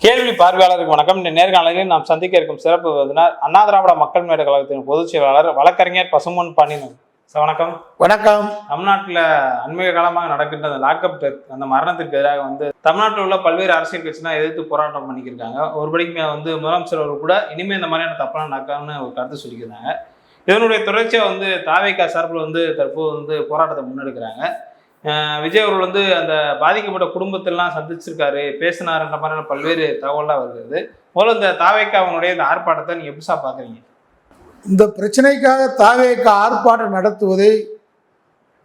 கேள்வி பார்வையாளருக்கு வணக்கம். இந்த நேர்காணலில் நாம் சந்திக்க இருக்கும் சிறப்பு விருந்தினர் அண்ணா திராவிட மக்கள் முன்னேற்ற கழகத்தின் பொதுச் செயலாளர் வழக்கறிஞர் பசும்பொன் பாண்டியன். வணக்கம். வணக்கம். தமிழ்நாட்டில் அண்மைய காலமாக நடக்கின்ற அந்த லாக்அப் டெத், அந்த மரணத்திற்கு எதிராக தமிழ்நாட்டில் உள்ள பல்வேறு அரசியல் கட்சிலாம் எதிர்த்து போராட்டம் பண்ணிக்கிருக்காங்க. ஒருபடிக்குமே முதலமைச்சர் அவர்கள் கூட இனிமேல் இந்த மாதிரியான தப்பெல்லாம் நடக்காதுன்னு ஒரு கருத்து சொல்லிக்கிறாங்க. இதனுடைய தொடர்ச்சியாக தாவேகா சார்பில் தற்போது போராட்டத்தை முன்னெடுக்கிறாங்க. விஜய் அவர்கள் அந்த பாதிக்கப்பட்ட குடும்பத்திலாம் சந்திச்சிருக்காரு, பேசினாருன்ற மாதிரியான பல்வேறு தகவல்லாம் வருகிறது. முதல்ல இந்த தாவேகாவினுடைய இந்த ஆர்ப்பாட்டத்தை நீங்க எப்படி பாக்குறீங்க? இந்த பிரச்சனைக்காக தாவேகா ஆர்ப்பாட்டம் நடத்துவதை,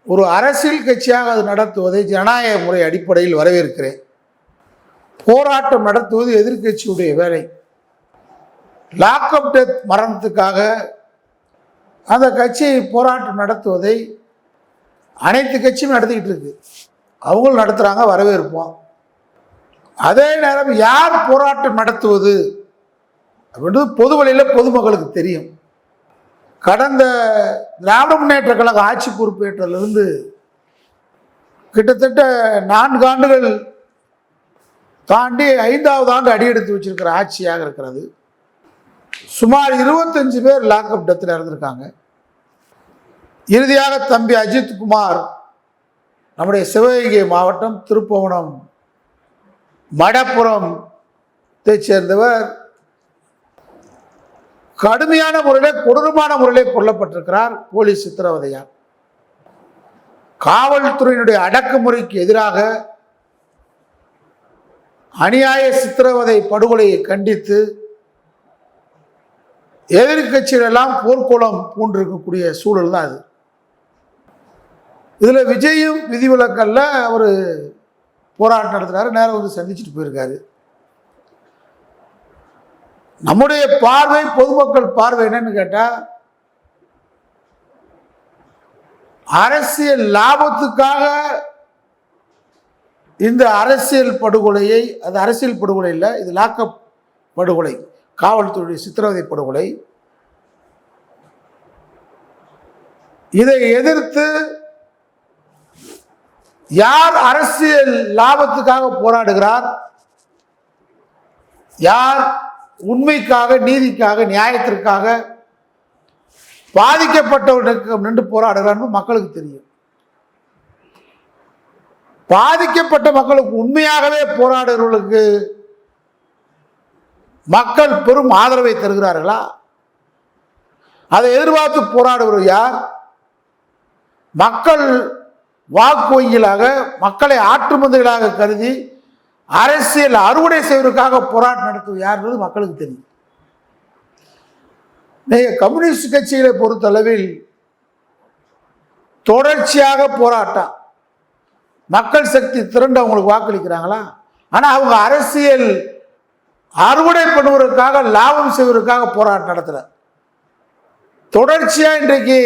ஒரு அரசியல் கட்சியாக அது நடத்துவதை ஜனநாயக முறை அடிப்படையில் வரவேற்கிறேன். போராட்டம் நடத்துவது எதிர்கட்சியுடைய வேலை. லாக்அப் டெத் மரணத்துக்காக அந்த கட்சி போராட்டம் நடத்துவதை அனைத்து கட்சியும் நடத்திக்கிட்டு இருக்கு. அவங்களும் நடத்துகிறாங்க, வரவேற்போம். அதே நேரம் யார் போராட்டம் நடத்துவது அப்படின்றது பொது வழியில் பொதுமக்களுக்கு தெரியும். கடந்த திராவிட முன்னேற்ற கழக ஆட்சி பொறுப்பேற்றிலிருந்து கிட்டத்தட்ட 4 ஆண்டுகள் தாண்டி 5வது ஆண்டு அடியெடுத்து வச்சிருக்கிற ஆட்சியாக இருக்கிறது. சுமார் 25 பேர் லாக்அப் டெத்தில் இறந்துருக்காங்க. இறுதியாக தம்பி அஜித் குமார் நம்முடைய சிவகங்கை மாவட்டம் திருப்புவனம் மடப்புறத்தை சேர்ந்தவர் கடுமையான முறையில், கொடூரமான முறையில் கொல்லப்பட்டிருக்கிறார் போலீஸ் சித்திரவதையால். காவல்துறையினுடைய அடக்குமுறைக்கு எதிராக அநியாய சித்திரவதை படுகொலையை கண்டித்து எதிர்கட்சிகளெல்லாம் போர்க்குளம் பூண்டிருக்கக்கூடிய சூழல் தான் அது. இதில் விஜயும் விதிவிலக்கல்ல. அவர் போராட்டம் நடத்துகிறாரு, நேரம் சந்திச்சுட்டு போயிருக்காரு. நம்முடைய பார்வை, பொதுமக்கள் பார்வை என்னன்னு கேட்டால், அரசியல் லாபத்துக்காக இந்த அரசியல் படுகொலையை, அது அரசியல் படுகொலை இல்லை, இது லாக்அப் படுகொலை, காவல்துறை சித்திரவதை படுகொலை. இதை எதிர்த்து யார் அரசியல் லாபத்துக்காக போராடுகிறார், யார் உண்மைக்காக, நீதிக்காக, நியாயத்திற்காக பாதிக்கப்பட்டவர்களுக்கு நின்று போராடுகிறார் மக்களுக்கு தெரியும். பாதிக்கப்பட்ட மக்களுக்கு, உண்மையாகவே போராடுகிறவர்களுக்கு மக்கள் பெரும் ஆதரவை தருகிறார்களா? அதை எதிர்பார்த்து போராடுவர் யார்? மக்கள் வாக்கு வங்கிகளாக, மக்களை ஆற்றுமந்தைகளாக கருதி அரசியல் அறுவடை செய்வதற்காக போராட்டம் நடத்துவது யாருன்றது மக்களுக்கு தெரியும். கம்யூனிஸ்ட் கட்சிகளை பொறுத்தளவில் தொடர்ச்சியாக போராட்டம், மக்கள் சக்தி திரண்டு அவங்களுக்கு வாக்களிக்கிறாங்களா? ஆனால் அவங்க அரசியல் அறுவடை பண்ணுவதற்காக, லாபம் செய்வதற்காக போராட்டம் நடத்தல. தொடர்ச்சியாக இன்றைக்கு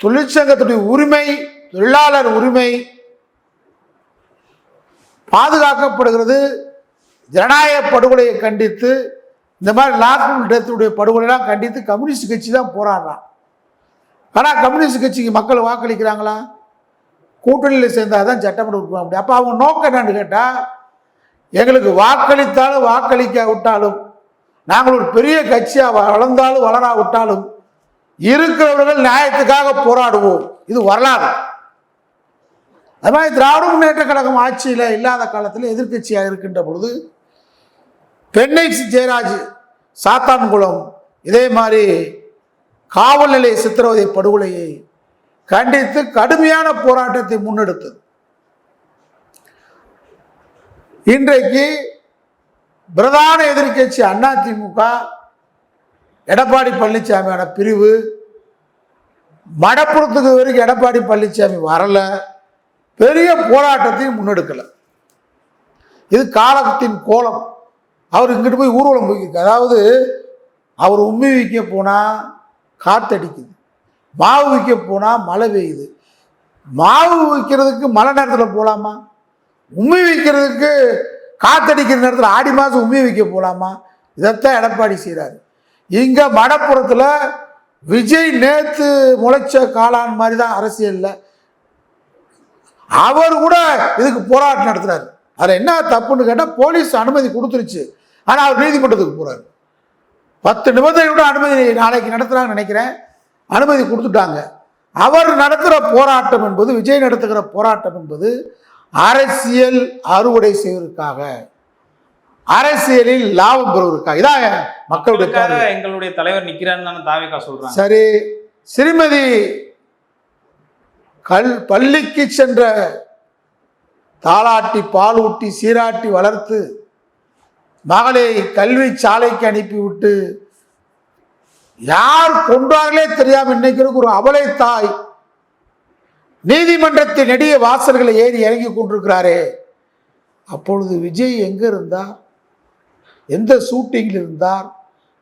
தொழிற்சங்கத்துடைய உரிமை, தொழிலாளர் உரிமை பாதுகாக்கப்படுகிறது. ஜனநாயக படுகொலையை கண்டித்து, இந்த மாதிரி லாக்அப் டெத்துடைய படுகொலையெல்லாம் கண்டித்து கம்யூனிஸ்ட் கட்சி தான் போராடுறான். ஆனால் கம்யூனிஸ்ட் கட்சிக்கு மக்கள் வாக்களிக்கிறாங்களா? கூட்டணியில் சேர்ந்தால் தான் சட்டமன்ற உறுப்பினர் முடியும். அப்போ அவங்க நோக்கம் என்னன்னு கேட்டால், எங்களுக்கு வாக்களித்தாலும் வாக்களிக்க விட்டாலும், நாங்கள் ஒரு பெரிய கட்சியாக வளர்ந்தாலும் வளராவிட்டாலும் இருக்கிறவர்கள் நியாயத்துக்காக போராடுவோம். இது வரலாறு. அது மாதிரி திராவிட முன்னேற்ற கழகம் ஆட்சியில் இல்லாத காலத்தில் எதிர்கட்சியாக இருக்கின்ற பொழுது பெண்ணை ஜெயராஜ் சாத்தான்குளம் இதே மாதிரி காவல் நிலைய சித்திரவதை படுகொலையை கண்டித்து கடுமையான போராட்டத்தை முன்னெடுத்தது. இன்றைக்கு பிரதான எதிர்கட்சி அதிமுக, எடப்பாடி பழனிசாமியான பிரிவு, மடப்புறத்துக்கு வரைக்கும் எடப்பாடி பழனிசாமி வரல, பெரிய போராட்டத்தையும் முன்னெடுக்கலை. இது காலத்தின் கோலம். அவர் இங்கிட்டு போய் ஊர்வலம் போய்க்கு, அதாவது அவர் உண்மை விற்க போனால் காற்றடிக்குது, மாவு விற்க போனால் மழை பெய்யுது. மாவு விற்கிறதுக்கு மழை நேரத்தில் போகலாமா? உண்மை விற்கிறதுக்கு காற்றடிக்கிற நேரத்தில் ஆடி மாதம் உண்மை விற்க போகலாமா? இதைத்தான் எடப்பாடி செய்கிறாரு. இங்கே மடப்புறத்தில் விஜய் நேற்று முளைச்ச காளான் மாதிரி தான் அரசியலில் அவர் கூட இதுக்கு போராட்டம் நடத்துறாரு. அதில் என்ன தப்புன்னு கேட்டால் போலீஸ் அனுமதி கொடுத்துருச்சு, ஆனால் அவர் நீதிமன்றத்துக்கு போகிறார். 10 நிபந்தனையோட அனுமதி நாளைக்கு நடத்துகிறாங்கன்னு நினைக்கிறேன், அனுமதி கொடுத்துட்டாங்க. அவர் நடத்துகிற போராட்டம் என்பது, விஜய் நடத்துகிற போராட்டம் என்பது அரசியல் அறுவடை செய்வதற்காக, அரசியலில் லாபம் பெறுவதற்காக. இதான் மக்களுடைய எங்களுடைய தலைவர் நிக்கிறான்னு தாவேகா சொல்றாங்க. சரி, ஸ்ரீமதி பள்ளிக்கு சென்ற தாளாட்டி பாலூட்டி சீராட்டி வளர்த்து மகளை கல்வி சாலைக்கு அனுப்பிவிட்டு யார் கொன்றார்களே தெரியாம இன்னைக்கு ஒரு அபலை தாய் நீதிமன்றத்தின் நெடிய வாசல்களை ஏறி இறங்கி கொண்டிருக்கிறாரே, அப்பொழுது விஜய் எங்க இருந்தார்? எந்த ஷூட்டிங்கில் இருந்தார்?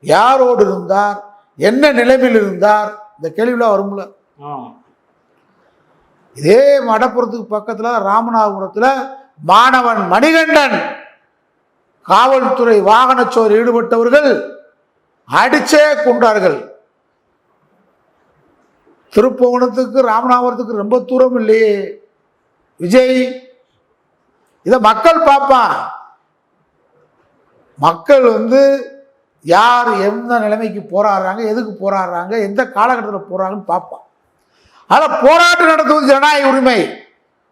யாரோடு இருந்தார்? என்ன நிலைமையில் இருந்தார்? இந்த கேள்விலாம் வரும்ல. இதே மடப்புறத்துக்கு பக்கத்துல ராமநாதபுரத்துல மாணவன் மணிகண்டன் காவல்துறை வாகனச்சோர் ஈடுபட்டவர்கள் அடிச்சே கொண்டார்கள். திருப்புவனத்துக்கு ராமநாதபுரத்துக்கு ரொம்ப தூரம் இல்லையே விஜய். இதை மக்கள் பார்ப்பான். மக்கள் யார் எந்த நிலைமைக்கு போராடுறாங்க, எதுக்கு போராடுறாங்க, எந்த காலகட்டத்தில் போறாங்கன்னு பார்ப்பான். ஆனால் போராட்டம் நடத்துவது ஜனநாயக உரிமை,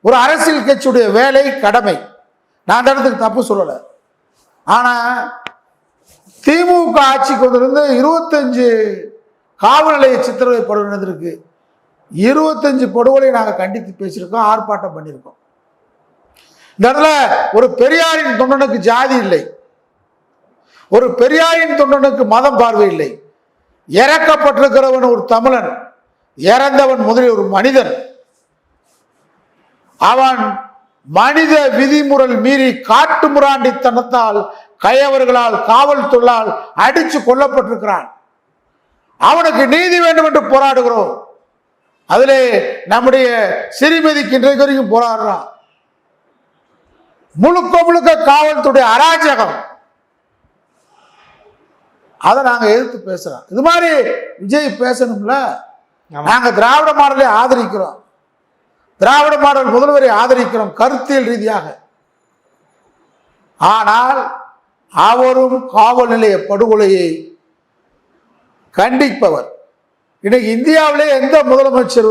ஒரு அரசியல் கட்சியுடைய வேலை, கடமை. நான் அந்த இடத்துக்கு தப்பு சொல்லலை. ஆனால் திமுக ஆட்சிக்கு வந்திருந்து 25 காவல் நிலைய சித்திரவதை படுகொலை நடந்திருக்கு. 25 படுகொலை நாங்கள் கண்டித்து பேசியிருக்கோம், ஆர்ப்பாட்டம் பண்ணியிருக்கோம். இந்த இடத்துல ஒரு பெரியாரின் தொண்டனுக்கு ஜாதி இல்லை, ஒரு பெரியாரின் தொண்டனுக்கு மதம் பார்வை இல்லை. இறக்கப்பட்டிருக்கிறவன் ஒரு தமிழன், இறந்தவன் முதலில் ஒரு மனிதன். அவன் மனித விதிமுறை மீறி காட்டு முராண்டித்தனத்தால் கயவர்களால் காவல்துறையால் அடிச்சு கொல்லப்பட்டிருக்கிறான். அவனுக்கு நீதி வேண்டும் என்று போராடுகிறோம். அதிலே நம்முடைய சிறுமதிக்கு இன்றைக்கு வரைக்கும் போராடுறான். முழுக்க முழுக்க காவல்துறை அராஜகம். அதை நாங்க எதிர்த்து பேசுறோம். இது மாதிரி விஜய் பேசணும்ல. நாங்க திராவிட மாடலை ஆதரிக்கிறோம், திராவிட மாடல் முதல்வரை ஆதரிக்கிறோம் கருத்தியல் ரீதியாக. ஆனால் அவரும் காவல் நிலைய படுகொலையை கண்டிப்பவர். இன்னைக்கு இந்தியாவிலே எந்த முதலமைச்சர்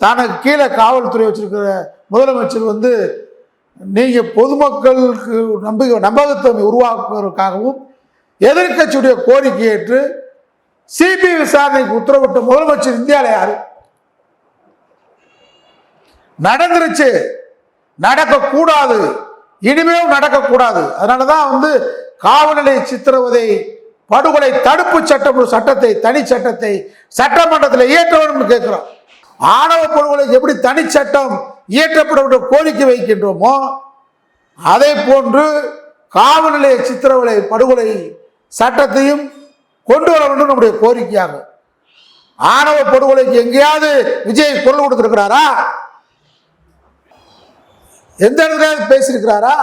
தனக்கு கீழே காவல்துறை வச்சிருக்கிற முதலமைச்சர் நீங்க பொதுமக்களுக்கு நம்பகத்தன்மை உருவாக்குவதற்காகவும் எதிர்கட்சியுடைய கோரிக்கை ஏற்று சிபிஐ விசாரணைக்கு உத்தரவிட்ட முதலமைச்சர் இந்தியாவில் யாரு? நடந்துருச்சு, நடக்கக்கூடாது, இனிமேல் நடக்கக்கூடாது. அதனாலதான் காவல் நிலைய சித்திரவதை படுகொலை தடுப்பு சட்டம் சட்டத்தை, தனி சட்டத்தை சட்டமன்றத்தில் இயற்ற வேண்டும் கேட்கிறோம். ஆணவ படுகொலைக்கு எப்படி தனி சட்டம் இயற்றப்பட கோரிக்கை வைக்கின்றோமோ அதே போன்று காவல் நிலைய சித்திரவதை படுகொலை சட்டத்தையும் கொண்டு வர வேண்டும் நம்முடைய கோரிக்கையாக. ஆணவ படுகொலைக்கு எங்கேயாவது விஜய் குரல் கொடுத்திருக்கிறாரா? எந்த இடத்துல பேசியிருக்கிறாரா?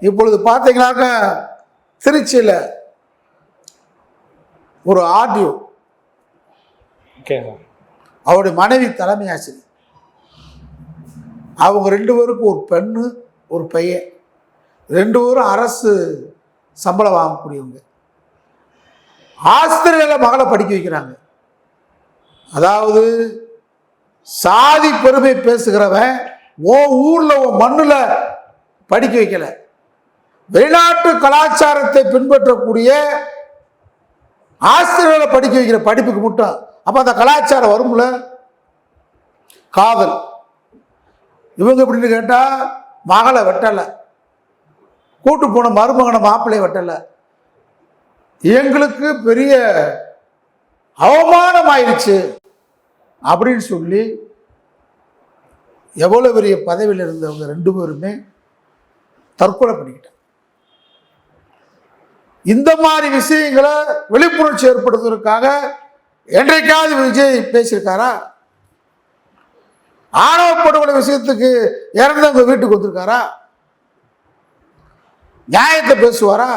இப்பொழுது பார்த்தீங்கன்னாக்க திருச்சியில் ஒரு ஆடியோ, அவருடைய மனைவி தலைமை ஆசிரியர், அவங்க 2 பேருக்கும் ஒரு பெண்ணு ஒரு பையன், 2 பேரும் அரசு சம்பளம் வாங்கக்கூடியவங்க. ஆஸ்திரேலியால மகளை படிக்க வைக்கிறாங்க. அதாவது சாதி பெருமை பேசுகிறவன் ஊர்ல மண்ணுல படிக்க வைக்கல, வெளிநாட்டு கலாச்சாரத்தை பின்பற்றக்கூடிய ஆஸ்திரேலியால படிக்க வைக்கிற படிப்புக்கு மட்டும். அப்ப அந்த கலாச்சாரம் வரும்ல. காதல் இவங்க எப்படின்னு கேட்டா மகளை வெட்டல, கூட்டு போன மருமகனை மாப்பிள்ளை வெட்டல. எங்களுக்கு பெரிய அவமானம் ஆயிடுச்சு அப்படின்னு சொல்லி எவ்வளவு பெரிய பதவியில் இருந்தவங்க 2 பேருமே தற்கொலை பண்ணிக்கிட்டாங்க. இந்த மாதிரி விஷயங்களை விழிப்புணர்ச்சி ஏற்படுத்துவதற்காக என்றைக்காவது விஜய் பேசியிருக்காரா? ஆணவ படுகொலை விஷயத்துக்கு இறந்தவங்க வீட்டுக்கு வந்திருக்காரா? நியாயத்தை பேசுவாரா?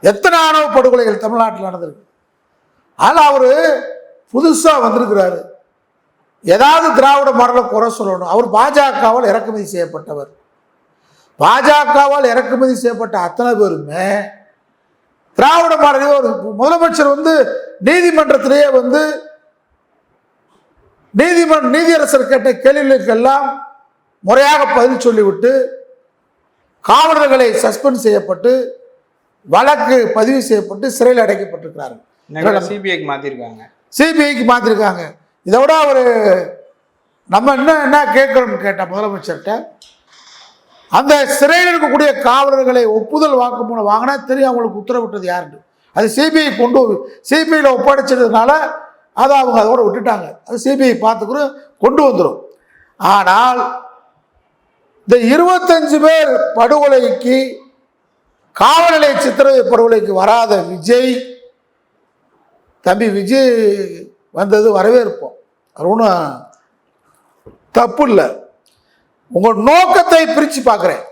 எத்தனை ஆணவ படுகொலைகள் தமிழ்நாட்டில் நடந்திருக்கு. ஆனால் அவரு புதுசா வந்திருக்கிறாரு. ஏதாவது திராவிட மாடலை குறை சொல்லணும். அவர் பாஜகவால் இறக்குமதி செய்யப்பட்டவர். பாஜகவால் இறக்குமதி செய்யப்பட்ட அத்தனை பேருமே திராவிட மாடலே. ஒரு முதலமைச்சர் வந்து நீதிமன்றத்திலேயே வந்து நீதியரசர் கேட்ட கேள்விகளுக்கெல்லாம் முறையாக பதில் சொல்லிவிட்டு காவலர்களை சஸ்பெண்ட் செய்யப்பட்டு வழக்கு பதிவு செய்யப்பட்டு சிறையில் அடைக்கப்பட்டிருக்கிறார்கள். சிபிஐக்கு மாத்திருக்காங்க. சிபிஐக்கு மாத்திருக்காங்க. இதை விட ஒரு நம்ம என்ன கேட்கிறோம்னு கேட்ட முதலமைச்சர்கிட்ட, அந்த சிறையில் இருக்கக்கூடிய காவலர்களை ஒப்புதல் வாக்குமூலம் வாங்கினா தெரியும் அவங்களுக்கு உத்தரவிட்டது யாருன்னு. அது சிபிஐ சிபிஐயில் ஒப்படைச்சதுனால அதை அவங்க அதோட விட்டுட்டாங்க. அது சிபிஐ பார்த்துக்கிறோம், கொண்டு வந்துடும். ஆனால் இந்த 25 பேர் படுகொலைக்கு, காவல் நிலைய சித்திரவதை படுகொலைக்கு வராத விஜய், தம்பி விஜய் வந்தது வரவேற்போம். அது ஒன்றும் தப்பு இல்லை. உங்கள் நோக்கத்தை பிரித்து பார்க்குறேன்.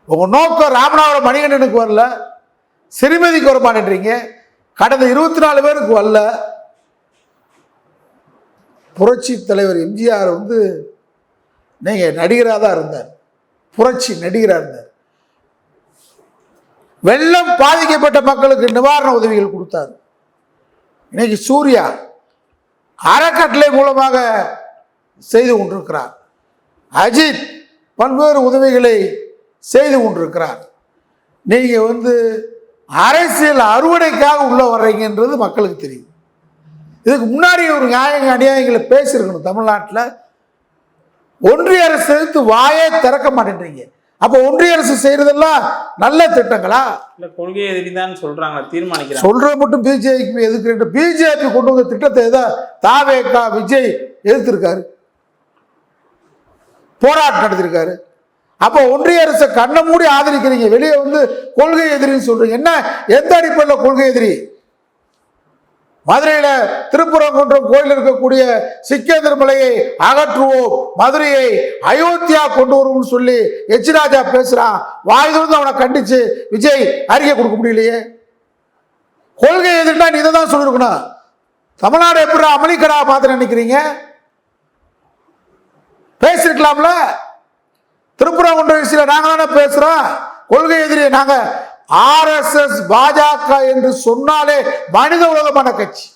உங்கள் நோக்கம் ராமநாதபுரம் மணிகண்டனுக்கு வரல, சிறுமதிக்கு வர மாட்டேன்றீங்க. கடந்த 24 பேருக்கு வரல. புரட்சி தலைவர் எம்ஜிஆர் வந்து நீங்கள் நடிகராக தான் இருந்தார், புரட்சி நடிகராக இருந்தார். வெள்ளம் பாதிக்கப்பட்ட மக்களுக்கு நிவாரண உதவிகள் கொடுத்தார். இன்னைக்கு சூர்யா அறக்கட்டளை மூலமாக செய்து கொண்டிருக்கிறார். அஜித் பல்வேறு உதவிகளை செய்து கொண்டிருக்கிறார். நீங்கள் வந்து அரசியல் அறுவடைக்காக உள்ள வர்றீங்கன்றது மக்களுக்கு தெரியும். இதுக்கு முன்னாடி ஒரு அநியாயங்களை பேசியிருக்கணும். தமிழ்நாட்டில் ஒன்றிய அரசு எடுத்து வாயே திறக்க மாட்டேன்றீங்க. அப்போ ஒன்றிய அரசு செய்யறதெல்லாம் நல்ல திட்டங்களா? இல்ல கொள்கை எதிரிதான் சொல்றாங்க, தீர்மானிக்கிறாங்க. சொல்ற மட்டும் பிஜேபி எதுக்கு? பிஜேபி கொண்டு வந்த திட்டத்தை ஏதாவது தாவேகா விஜய் எதிர்த்திருக்காரு, போராட்டம் நடத்திருக்காரு. அப்போ ஒன்றிய அரசை கண்ணை மூடி ஆதரிக்கிறீங்க, வெளியே வந்து கொள்கை எதிரின்னு சொல்றீங்க. என்ன, எந்த அடிப்படையில் கொள்கை எதிரி? மதுரையில திருப்பரங்குன்றம் கோயில் இருக்கக்கூடிய சிக்கேந்தர் மலையை அகற்றுவோம், மதுரையை அயோத்தியா கொண்டு வருவோம்னு சொல்லி எச் ராஜா பேசுறான். வாய் திறந்து அவனை கண்டிச்சு விஜய் அறிக்கை கொடுக்க முடியலையே. கொள்கை எதிர்னா நீ இதை தான் சொல்லிருக்கணும். தமிழ்நாடு எப்படி அமளிக்கடா பார்த்து நினைக்கிறீங்க? பேசிருக்கலாம்ல. திருப்பரங்குன்றம் விஷயத்தில் நாங்க தானே பேசுறோம். கொள்கை எதிரி நாங்க. RSS பாஜக என்று சொன்னாலே மனித விரோதமான கட்சி.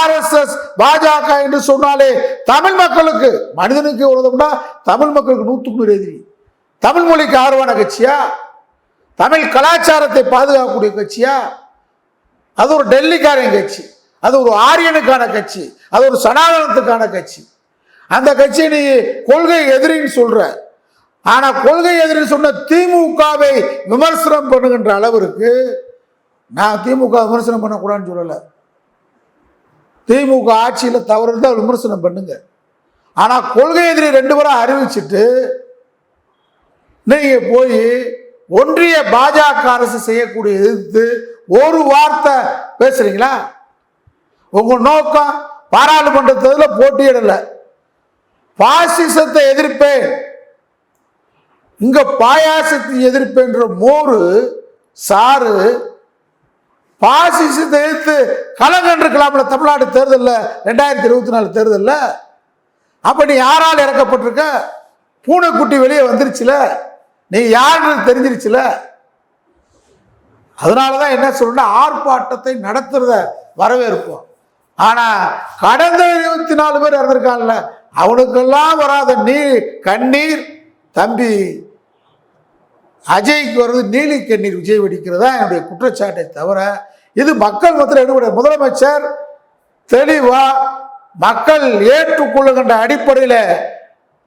RSS பாஜக என்று சொன்னாலே தமிழ் மக்களுக்கு, மனிதனுக்கு விரோதம்னா தமிழ் மக்களுக்கு 100% எதிரி. தமிழ் மொழிக்கு ஆர்வமான கட்சியா? தமிழ் கலாச்சாரத்தை பாதுகாக்கக்கூடிய கட்சியா? அது ஒரு டெல்லிக்காரன் கட்சி, அது ஒரு ஆரியனுக்கான கட்சி, அது ஒரு சனாதனத்துக்கான கட்சி. அந்த கட்சியை நீ கொள்கை எதிரின்னு சொல்ற. ஆனா கொள்கை எதிரி சொன்ன திமுகவை விமர்சனம் பண்ணுகின்ற அளவிற்கு, நான் திமுக விமர்சனம் பண்ணக்கூடாதுன்னு சொல்லல. திமுக ஆட்சியில் தவறு இருந்தால் விமர்சனம் பண்ணுங்க. ஆனா கொள்கை எதிரி 2 பேரும் அறிவிச்சுட்டு நீங்க போய் ஒன்றிய பாஜக அரசு செய்யக்கூடிய எதிர்த்து ஒரு வார்த்தை பேசுறீங்களா? உங்க நோக்கம் பாராளுமன்ற தேர்தலில் போட்டியிடல, பாசிசத்தை எதிர்ப்பேன், இங்க பாயாசத்தை எதிர்ப்புன்ற மோரு சாரு பாசிசத்தை எதிர்த்து கலங்கண்டிருக்கலாம்ல தமிழ்நாடு தேர்தலில், 2024 தேர்தலில். அப்ப நீ யாரால் இறக்கப்பட்டிருக்க? பூனைக்குட்டி வெளியே வந்துருச்சுல, நீ யாருன்னு தெரிஞ்சிருச்சுல. அதனாலதான் என்ன சொல்லணும்னா, ஆர்ப்பாட்டத்தை நடத்துறத வரவேற்போம். ஆனா கடந்த 24 பேர் இறந்திருக்கான்ல, அவனுக்கெல்லாம் வராத கண்ணீர் தம்பி அஜய்க்கு வருது நீலி கண்ணீர் விஜய் வெடிக்கிறதா என்னுடைய குற்றச்சாட்டை தவிர, இது மக்கள் மத்தியில் எடுபடைய முதலமைச்சர் தெளிவா மக்கள் ஏற்றுக்கொள்ளுகின்ற அடிப்படையில்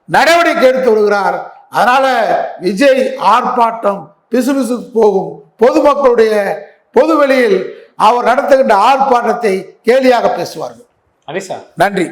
நடவடிக்கை எடுத்து வருகிறார். அதனால விஜய் ஆர்ப்பாட்டம் பிசுபிசு போகும். பொதுமக்களுடைய பொதுவெளியில் அவர் நடத்துகின்ற ஆர்ப்பாட்டத்தை கேலியாக பேசுவார்கள். அதே சார், நன்றி.